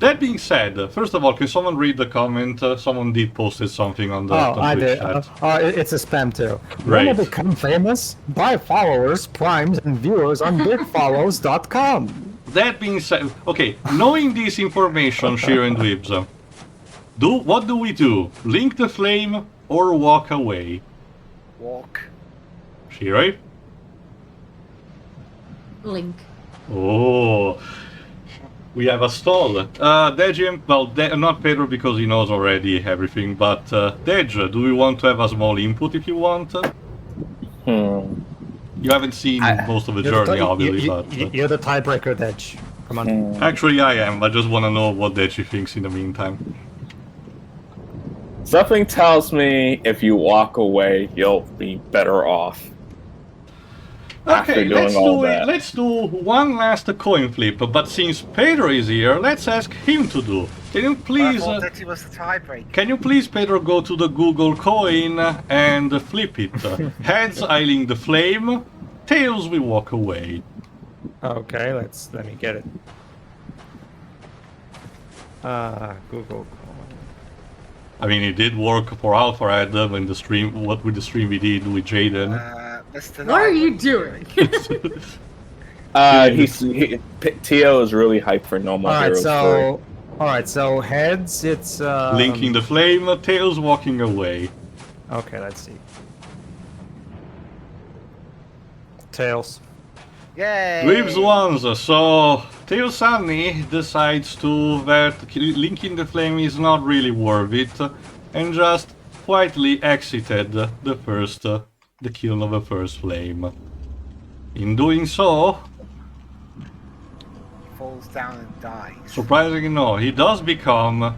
That being said, first of all, can someone read the comment? Someone did posted something on the I did. chat. It's a spam too. Right. Want to become famous? Buy followers, primes, and viewers on bigfollows.com. That being said, okay, knowing this information, Shiro and Dweebs, what do we do? Link the flame or walk away? Walk. Shiro? Link. Oh, we have a stall. Dejimon, well, not Pedro because he knows already everything, but Dej, do we want to have a small input if you want? You haven't seen most of the journey, obviously, but... You're the tiebreaker, Dej. Come on. Actually, I am. I just want to know what Deji thinks in the meantime. Something tells me if you walk away, you'll be better off. Okay, let's do one last coin flip, but since Pedro is here, let's ask him to do. Can you please... I thought that he was the tiebreaker. Can you please, Pedro, go to the Google coin and flip it? Heads, I link the flame. Tails, we walk away. Okay, let me get it. Google. I mean, it did work for Alpharad in the stream. With the stream we did with Jaden. What are you doing? Teo is really hyped for No More Heroes 3. Alright, so heads, it's linking the flame, tails walking away. Okay, let's see. Tails. Yay! Dweebs ones, so Teosunny decides that linking the flame is not really worth it, and just quietly exited the kiln of the first flame. In doing so, he falls down and dies. Surprisingly, no, he does become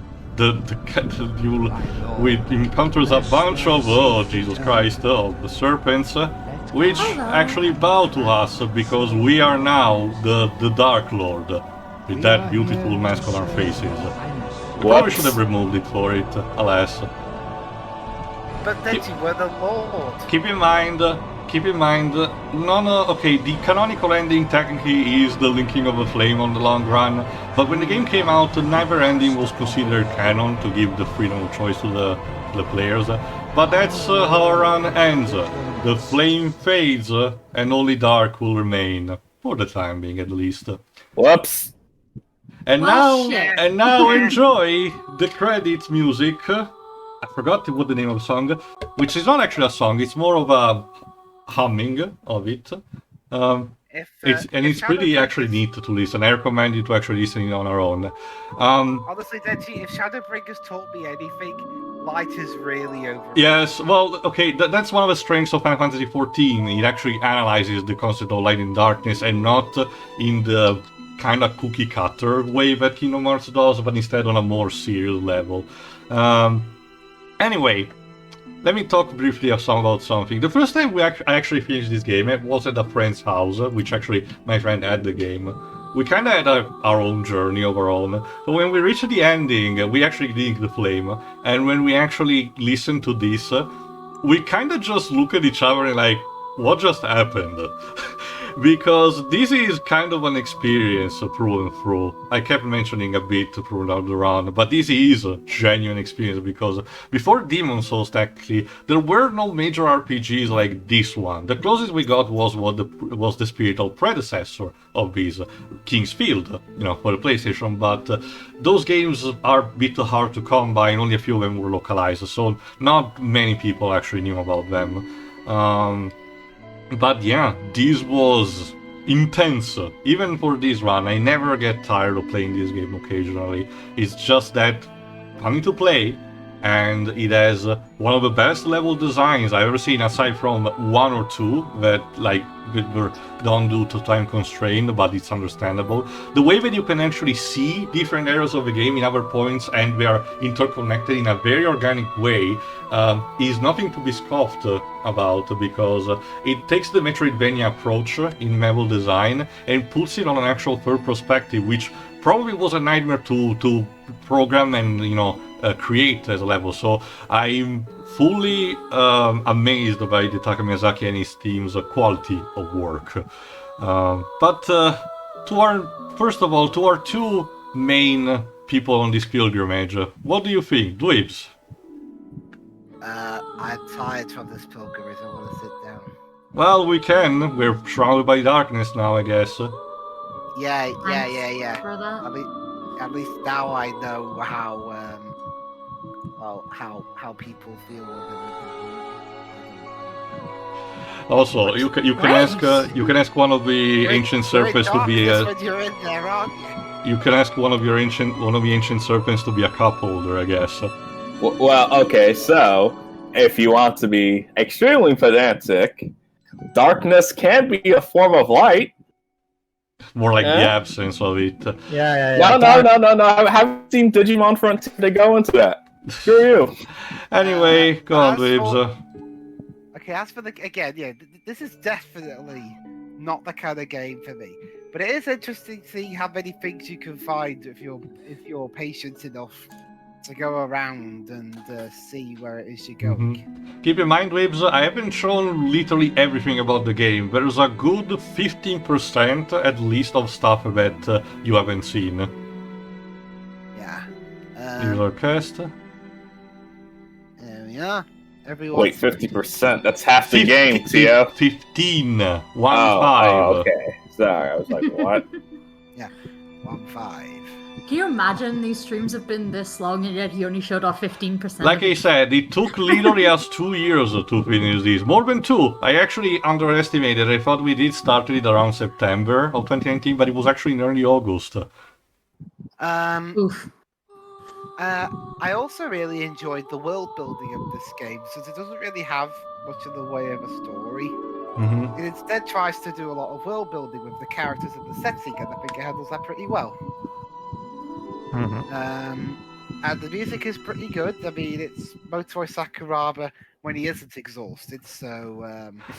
we encounters a bunch of, oh Jesus Christ, of the serpents, which actually bow to us because we are now the Dark Lord with that beautiful mask on our faces. We probably should have removed it for it, alas. But then you were the Lord. Keep in mind, okay, the canonical ending technically is the linking of a flame on the long run, but when the game came out, neither ending was considered canon to give the freedom of choice to the players. But that's how our run ends. The flame fades, and only dark will remain, for the time being at least. Whoops! And now enjoy the credits music. I forgot what the name of the song, which is not actually a song, it's more of a humming of it. It's pretty actually neat to listen. I recommend you to actually listen it on our own. Honestly, Deji, if Shadowbringers taught me anything, light is really over. Yes, well, okay, that's one of the strengths of Final Fantasy XIV. It actually analyzes the concept of light and darkness, and not in the kind of cookie cutter way that Kingdom Hearts does, but instead on a more serious level. Anyway, let me talk briefly about something. The first time I actually finished this game, it was at a friend's house, which actually my friend had the game. We kind of had our own journey of our own. So when we reached the ending, we actually linked the flame. And when we actually listened to this, we kind of just look at each other and like, what just happened? Because this is kind of an experience through and through. I kept mentioning a bit throughout the round, but this is a genuine experience because before Demon Souls, technically, there were no major RPGs like this one. The closest we got was was the spiritual predecessor of this, King's Field, for the PlayStation, but those games are a bit hard to come by and only a few of them were localized, so not many people actually knew about them. But yeah, this was intense. Even for this run, I never get tired of playing this game occasionally. It's just that fun to play, and it has one of the best level designs I've ever seen, aside from one or two that were done due to time constraint, but it's understandable. The way that you can actually see different areas of the game in other points and they are interconnected in a very organic way is nothing to be scoffed about, because it takes the Metroidvania approach in level design and puts it on an actual third perspective, which probably was a nightmare to program and create as a level. So I'm fully amazed by the Taka Miyazaki and his team's quality of work. But first of all, to our two main people on this pilgrimage, what do you think, Dweebs? I'm tired from this pilgrimage. I want to sit down. Well, we can. We're surrounded by darkness now, I guess. Yeah. For that. At least now I know how how people feel. Also, you can ask one of the ancient serpents to be a. You're in there, aren't you? You can ask one of the ancient serpents to be a cup holder, I guess. Well, okay, so if you want to be extremely pedantic, darkness can be a form of light. More like the absence of it. Yeah. No. I haven't seen Dejimon Frontier to go into that. Screw you. Anyway, go on, Dweebs. Okay, as for this is definitely not the kind of game for me. But it is interesting seeing how many things you can find if you're patient enough to go around and see where it is you're going. Mm-hmm. Keep in mind, Dweebs, I haven't shown literally everything about the game. There's a good 15% at least of stuff that you haven't seen. Yeah. User cast. Yeah. Everyone. Wait, 50%? That's half the game, Tio. 15. 1-5. Okay. Sorry, I was like, what? Yeah. 1-5. Can you imagine these streams have been this long and yet he only showed off 15%? Like I said, it took literally us 2 years to finish this. More than 2. I actually underestimated. I thought we did start it around September of 2019, but it was actually in early August. Oof. I also really enjoyed the world building of this game, since it doesn't really have much in the way of a story. Mm-hmm. It instead tries to do a lot of world building with the characters and the setting, and I think it handles that pretty well. Mm-hmm. And the music is pretty good. I mean, it's Motoi Sakuraba when he isn't exhausted, so...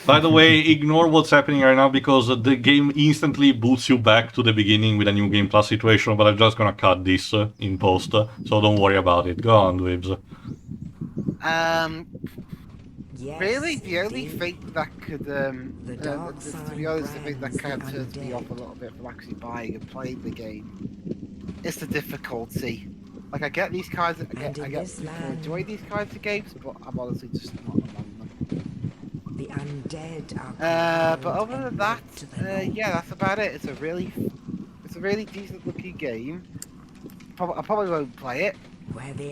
By the way, ignore what's happening right now, because the game instantly boots you back to the beginning with a new Game Plus situation, but I'm just gonna cut this in post, so don't worry about it. Go on, Dweebs. Really, the only thing that could, to be honest, the thing that kind of turns me off a little bit from actually buying and playing the game is the difficulty. Like, I get these kinds of, I get people enjoy these kinds of games, but I'm honestly just not among them. The undead are but other than that, yeah, that's about it. It's a really decent looking game. I probably won't play it, but you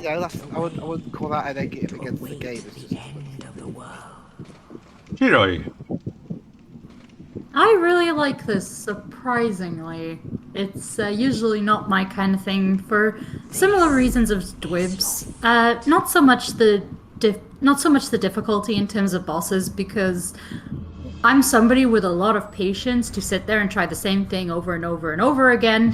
know, I wouldn't call that a negative against the game. It's just Hiroi. I really like this, surprisingly. It's usually not my kind of thing for similar reasons as Dweebs. Not so much the difficulty in terms of bosses, because I'm somebody with a lot of patience to sit there and try the same thing over and over and over again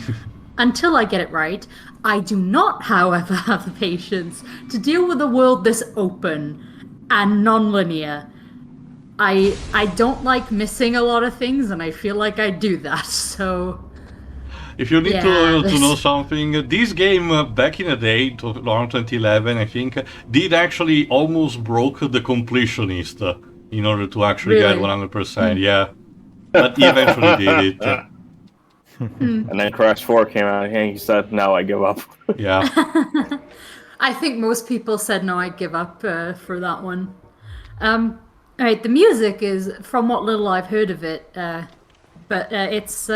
until I get it right. I do not, however, have the patience to deal with a world this open and non-linear. I don't like missing a lot of things, and I feel like I do that, so... If you need to know something, this game back in the day, around 2011, I think, did actually almost broke the completionist in order to actually get 100%, yeah. but he eventually did it. And then Crash 4 came out, and he said, "No, I give up." Yeah. I think most people said no, I give up for that one. Alright, the music is, from what little I've heard of it, but it's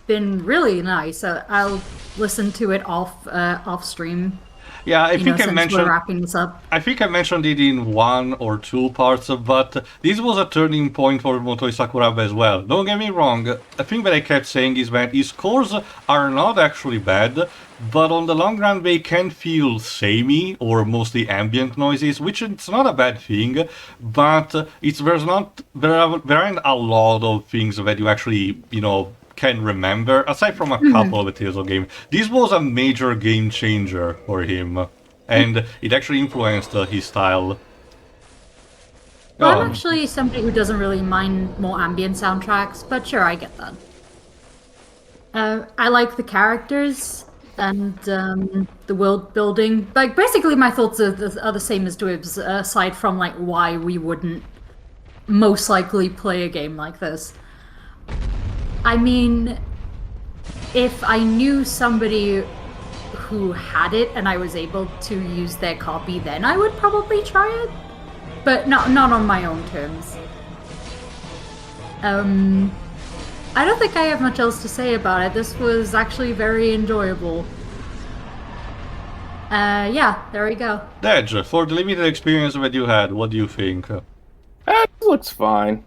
been really nice. I'll listen to it off stream. Yeah, I think I since mentioned. we're wrapping this up. I think I mentioned it in 1 or 2 parts, but this was a turning point for Motoi Sakuraba as well. Don't get me wrong, the thing that I kept saying is that his scores are not actually bad, but on the long run they can feel samey or mostly ambient noises, which it's not a bad thing, but there aren't a lot of things that you actually, can remember, aside from a couple of the Tales of games. This was a major game changer for him, and it actually influenced his style. Well, I'm actually somebody who doesn't really mind more ambient soundtracks, but sure, I get that. I like the characters and the world building. Like, basically my thoughts are the same as Dwyb's, aside from, like, why we wouldn't most likely play a game like this. I mean, if I knew somebody who had it and I was able to use their copy, then I would probably try it. But not on my own terms. I don't think I have much else to say about it. This was actually very enjoyable. Yeah, there we go. Dej, for the limited experience that you had, what do you think? It looks fine.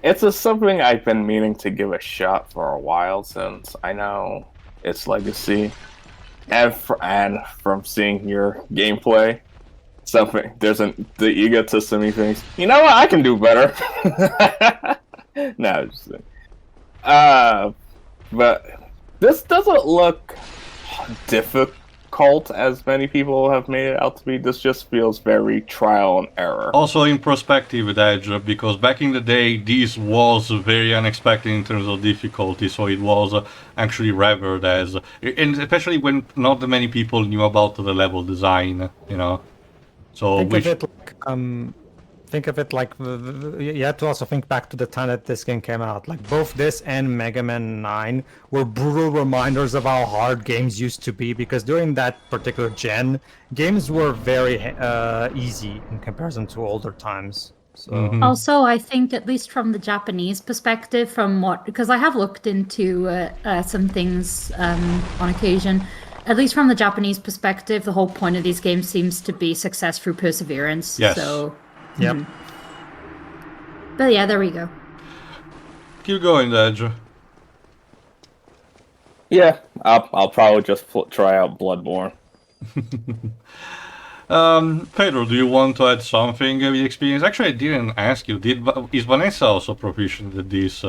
It's something I've been meaning to give a shot for a while, since I know its legacy, and from seeing your gameplay, the egotist in me thinks, you know what, I can do better. No, just but this doesn't look difficult as many people have made it out to be. This just feels very trial and error. Also in perspective, Dej, because back in the day this was very unexpected in terms of difficulty, so it was actually revered as, and especially when not that many people knew about the level design, So think of it like you have to also think back to the time that this game came out. Like, both this and Mega Man 9 were brutal reminders of how hard games used to be, because during that particular gen, games were very easy in comparison to older times. So Also, I think, at least from the Japanese perspective, because I have looked into some things on occasion, at least from the Japanese perspective, the whole point of these games seems to be success through perseverance. Yes. So. Yep. But yeah, there we go. Keep going, Dej. Yeah, I'll probably just try out Bloodborne. Pedro, do you want to add something with the experience? Actually, I didn't ask you. Is Vanessa also proficient at this?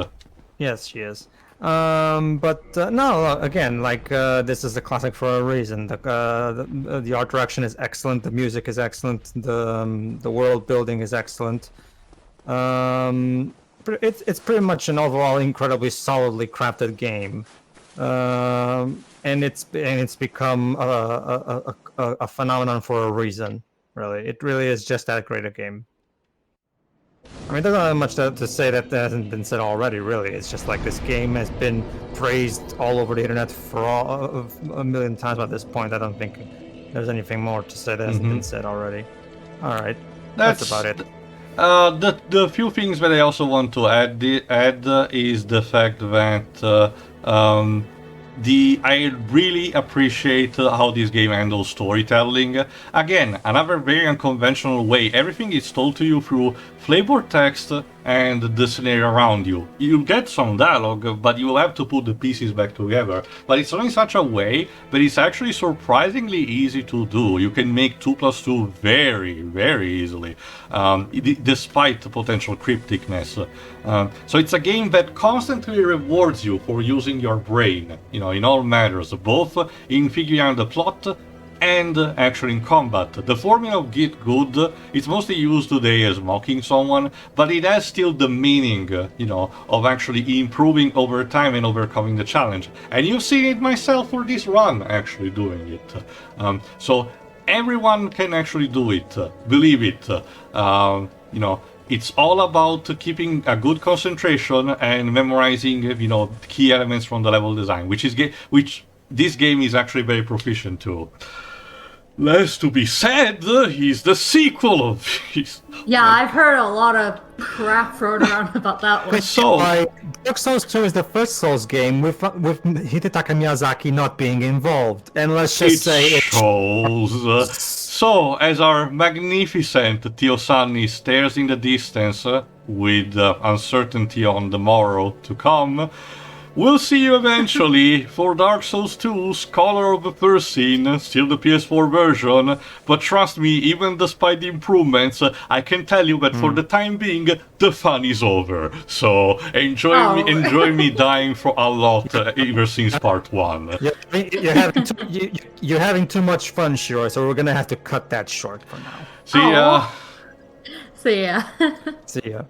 Yes, she is. No, again, like, this is a classic for a reason. The art direction is excellent, the music is excellent, the world building is excellent. It's pretty much an overall incredibly solidly crafted game, and it's become a phenomenon for a reason. Really, it really is just that great a game. I mean, there's not much to say that hasn't been said already, really. It's just like, this game has been praised all over the internet for a million times by this point. I don't think there's anything more to say that hasn't been said already. Alright, that's about it. The few things that I also want to add is the fact that I really appreciate how this game handles storytelling. Again, another very unconventional way. Everything is told to you through flavor text and the scenario around you. You get some dialogue, but you will have to put the pieces back together. But it's done in such a way that it's actually surprisingly easy to do. You can make 2 + 2 very, very easily, despite the potential crypticness. So it's a game that constantly rewards you for using your brain, in all matters, both in figuring out the plot and actually in combat. The formula of Get Good is mostly used today as mocking someone, but it has still the meaning, of actually improving over time and overcoming the challenge. And you've seen it myself for this run, actually doing it. So everyone can actually do it, believe it. it's all about keeping a good concentration and memorizing, key elements from the level design, which this game is actually very proficient to. Less to be said, he's the sequel of his. Yeah, I've heard a lot of crap thrown around about that one. So, Dark Souls 2 is the first Souls game with Hidetaka Miyazaki not being involved, and let's just say it shows. So, as our magnificent Teosunny stares in the distance with uncertainty on the morrow to come, we'll see you eventually for Dark Souls 2 Scholar of the First Scene, still the PS4 version, but trust me, even despite the improvements, I can tell you that for the time being, the fun is over. So enjoy me dying for a lot ever since part 1. You're having too much fun, Shiro, so we're gonna have to cut that short for now. See ya! See ya. See ya.